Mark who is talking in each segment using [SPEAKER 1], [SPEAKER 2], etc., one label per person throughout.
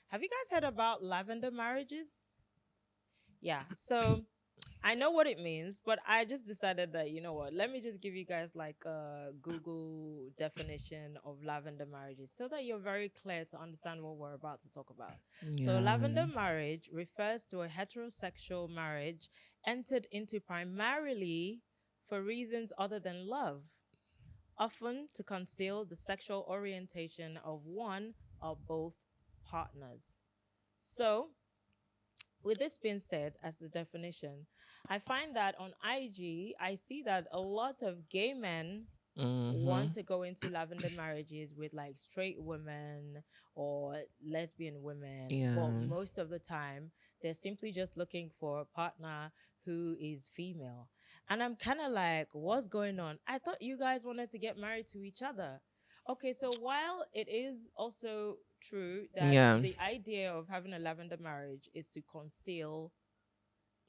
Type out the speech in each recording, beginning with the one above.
[SPEAKER 1] Have you guys heard about lavender marriages? Yeah. So I know what it means, but I just decided that, you know what, let me just give you guys like a Google definition of lavender marriages so that you're very clear to understand what we're about to talk about. So,
[SPEAKER 2] Yeah.
[SPEAKER 1] lavender marriage refers to a heterosexual marriage entered into primarily for reasons other than love, often to conceal the sexual orientation of one or both partners. So, with this being said, as the definition, I find that on IG, I see that a lot of gay men
[SPEAKER 2] Mm-hmm.
[SPEAKER 1] want to go into lavender marriages with like straight women or lesbian women, but
[SPEAKER 2] Yeah.
[SPEAKER 1] most of the time they're simply just looking for a partner who is female. And I'm kind of like, what's going on? I thought you guys wanted to get married to each other. Okay, so while it is also true that
[SPEAKER 2] Yeah.
[SPEAKER 1] the idea of having a lavender marriage is to conceal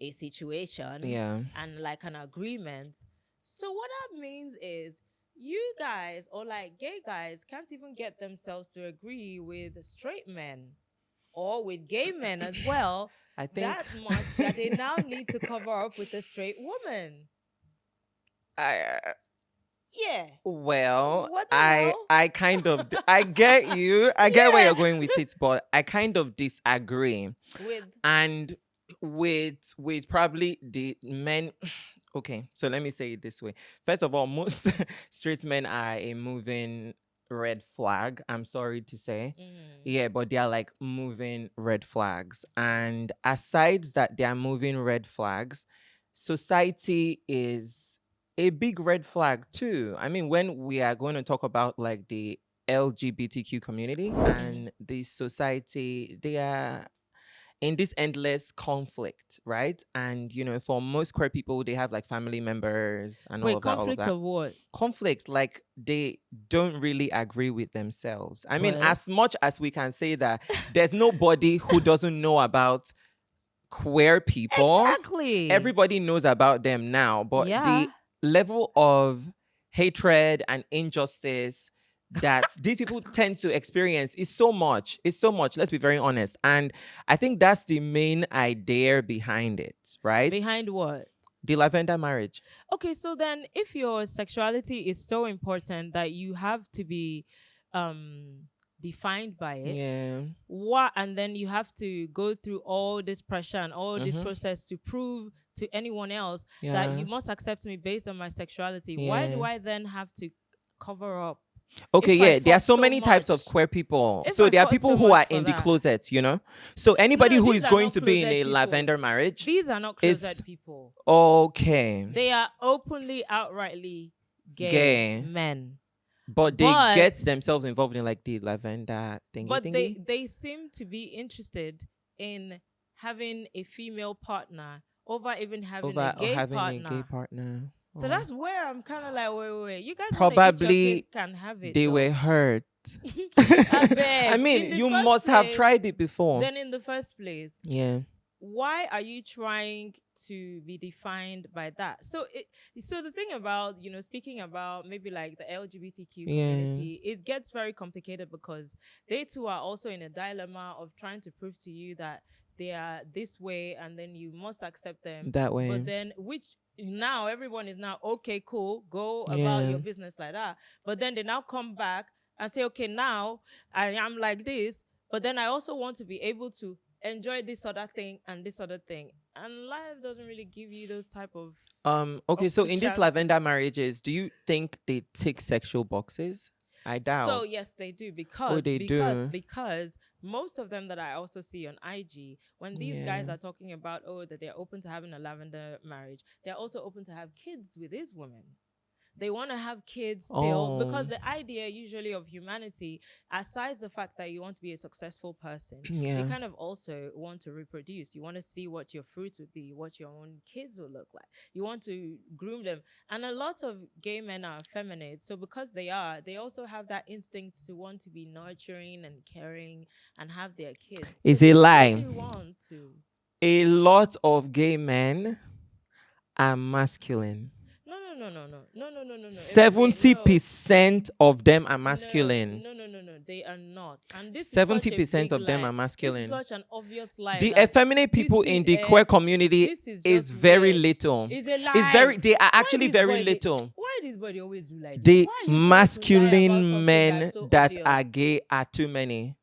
[SPEAKER 1] a situation
[SPEAKER 2] Yeah.
[SPEAKER 1] and like an agreement. So what that means is you guys or like gay guys can't even get themselves to agree with straight men or with gay men as well
[SPEAKER 2] I think
[SPEAKER 1] that much that they now need to cover up with a straight woman.
[SPEAKER 2] I
[SPEAKER 1] Yeah.
[SPEAKER 2] well,
[SPEAKER 1] What the
[SPEAKER 2] I
[SPEAKER 1] hell?
[SPEAKER 2] I kind of I get you. I get where you're
[SPEAKER 1] Yeah.
[SPEAKER 2] going with it, but I kind of disagree.
[SPEAKER 1] With
[SPEAKER 2] And with probably the men. Okay, so let me say it this way. First of all, most straight men are a moving red flag. I'm sorry to say.
[SPEAKER 1] mm,
[SPEAKER 2] Yeah, but they are like moving red flags. And aside that they are moving red flags, society is a big red flag too. I mean, when we are going to talk about like the LGBTQ community
[SPEAKER 1] mm,
[SPEAKER 2] and the society, they are in this endless conflict, right? And for most queer people, they have like family members and all
[SPEAKER 1] wait,
[SPEAKER 2] of that, all of
[SPEAKER 1] conflict
[SPEAKER 2] that.
[SPEAKER 1] of what?
[SPEAKER 2] Conflict, like they don't really agree with themselves. I mean,
[SPEAKER 1] What?
[SPEAKER 2] as much as we can say that there's nobody who doesn't know about queer people,
[SPEAKER 1] Exactly.
[SPEAKER 2] everybody knows about them now, but
[SPEAKER 1] Yeah.
[SPEAKER 2] the level of hatred and injustice that these people tend to experience is so much. It's so much. Let's be very honest. And I think that's the main idea behind it, right?
[SPEAKER 1] Behind what?
[SPEAKER 2] The lavender marriage.
[SPEAKER 1] Okay, so then if your sexuality is so important that you have to be um defined by it,
[SPEAKER 2] Yeah.
[SPEAKER 1] what, and then you have to go through all this pressure and all this
[SPEAKER 2] Mm-hmm.
[SPEAKER 1] process to prove to anyone else that
[SPEAKER 2] Yeah.
[SPEAKER 1] you must accept me based on my sexuality, why
[SPEAKER 2] Yeah.
[SPEAKER 1] do I then have to cover up
[SPEAKER 2] Okay,
[SPEAKER 1] if I
[SPEAKER 2] yeah, there are
[SPEAKER 1] fought
[SPEAKER 2] so
[SPEAKER 1] so
[SPEAKER 2] many types of
[SPEAKER 1] much?
[SPEAKER 2] queer people.
[SPEAKER 1] If
[SPEAKER 2] So
[SPEAKER 1] I
[SPEAKER 2] there are
[SPEAKER 1] fought
[SPEAKER 2] people
[SPEAKER 1] so
[SPEAKER 2] who
[SPEAKER 1] much
[SPEAKER 2] are
[SPEAKER 1] for
[SPEAKER 2] in the
[SPEAKER 1] that.
[SPEAKER 2] closet. So
[SPEAKER 1] No,
[SPEAKER 2] anybody
[SPEAKER 1] no,
[SPEAKER 2] who
[SPEAKER 1] these
[SPEAKER 2] is
[SPEAKER 1] are
[SPEAKER 2] going
[SPEAKER 1] not
[SPEAKER 2] to be in
[SPEAKER 1] closet
[SPEAKER 2] a
[SPEAKER 1] people.
[SPEAKER 2] lavender marriage
[SPEAKER 1] These are not
[SPEAKER 2] is
[SPEAKER 1] closet people.
[SPEAKER 2] okay,
[SPEAKER 1] They are openly, outrightly gay
[SPEAKER 2] gay,
[SPEAKER 1] men.
[SPEAKER 2] but they
[SPEAKER 1] But
[SPEAKER 2] get themselves involved in like the lavender thingy
[SPEAKER 1] but they
[SPEAKER 2] thingy.
[SPEAKER 1] they seem to be interested in having a female partner over even having a
[SPEAKER 2] Over or
[SPEAKER 1] gay
[SPEAKER 2] having a gay
[SPEAKER 1] partner.
[SPEAKER 2] partner.
[SPEAKER 1] So
[SPEAKER 2] Oh.
[SPEAKER 1] that's where I'm kind of like, wait. You guys want to eat your cake,
[SPEAKER 2] Probably
[SPEAKER 1] can have it
[SPEAKER 2] they were
[SPEAKER 1] though.
[SPEAKER 2] hurt.
[SPEAKER 1] I
[SPEAKER 2] I
[SPEAKER 1] beg.
[SPEAKER 2] mean,
[SPEAKER 1] In the
[SPEAKER 2] you
[SPEAKER 1] first
[SPEAKER 2] must have
[SPEAKER 1] place,
[SPEAKER 2] tried it before.
[SPEAKER 1] then in the first place,
[SPEAKER 2] Yeah.
[SPEAKER 1] why are you trying to be defined by that? So the thing about, speaking about maybe like the LGBTQ
[SPEAKER 2] Yeah.
[SPEAKER 1] community, it gets very complicated because they too are also in a dilemma of trying to prove to you that they are this way and then you must accept them.
[SPEAKER 2] That
[SPEAKER 1] But
[SPEAKER 2] way.
[SPEAKER 1] then which now everyone is now okay, cool, go about
[SPEAKER 2] Yeah.
[SPEAKER 1] your business like that. But then they now come back and say, okay, now I am like this, but then I also want to be able to enjoy this other thing and this other thing. And life doesn't really give you those type of
[SPEAKER 2] Okay, so in these
[SPEAKER 1] chances.
[SPEAKER 2] lavender marriages, do you think they tick sexual boxes? I
[SPEAKER 1] So
[SPEAKER 2] doubt.
[SPEAKER 1] yes, they do
[SPEAKER 2] Oh,
[SPEAKER 1] because
[SPEAKER 2] they
[SPEAKER 1] because
[SPEAKER 2] do.
[SPEAKER 1] because most of them that I also see on IG, when these
[SPEAKER 2] Yeah.
[SPEAKER 1] guys are talking about that they're open to having a lavender marriage, they're also open to have kids with these women. They want to have kids still
[SPEAKER 2] Oh,
[SPEAKER 1] because the idea usually of humanity, aside the fact that you want to be a successful person, you
[SPEAKER 2] yeah.
[SPEAKER 1] kind of also want to reproduce. You want to see what your fruits would be, what your own kids will look like. You want to groom them. And a lot of gay men are effeminate. So because they are, they also have that instinct to want to be nurturing and caring and have their kids. So
[SPEAKER 2] It's a
[SPEAKER 1] they
[SPEAKER 2] lie.
[SPEAKER 1] usually want to.
[SPEAKER 2] A lot of gay men are masculine.
[SPEAKER 1] No, no, no. Everybody,
[SPEAKER 2] Seventy
[SPEAKER 1] no.
[SPEAKER 2] percent of them are
[SPEAKER 1] No,
[SPEAKER 2] masculine.
[SPEAKER 1] no, no, no, no. They are not. And this is such
[SPEAKER 2] Seventy
[SPEAKER 1] a
[SPEAKER 2] percent
[SPEAKER 1] big
[SPEAKER 2] of them
[SPEAKER 1] lie.
[SPEAKER 2] are
[SPEAKER 1] This is
[SPEAKER 2] masculine.
[SPEAKER 1] such an obvious lie
[SPEAKER 2] The
[SPEAKER 1] that
[SPEAKER 2] effeminate
[SPEAKER 1] this
[SPEAKER 2] people
[SPEAKER 1] thing,
[SPEAKER 2] in the queer community
[SPEAKER 1] this is
[SPEAKER 2] is
[SPEAKER 1] just
[SPEAKER 2] very
[SPEAKER 1] weird.
[SPEAKER 2] little.
[SPEAKER 1] It's a
[SPEAKER 2] It's very.
[SPEAKER 1] lie.
[SPEAKER 2] They are
[SPEAKER 1] Why
[SPEAKER 2] actually
[SPEAKER 1] this
[SPEAKER 2] very
[SPEAKER 1] boy they
[SPEAKER 2] little.
[SPEAKER 1] why this boy they always do like this?
[SPEAKER 2] The
[SPEAKER 1] Why are you so quick to lie about
[SPEAKER 2] masculine
[SPEAKER 1] something that's
[SPEAKER 2] men
[SPEAKER 1] so
[SPEAKER 2] that
[SPEAKER 1] obvious?
[SPEAKER 2] are gay are too many.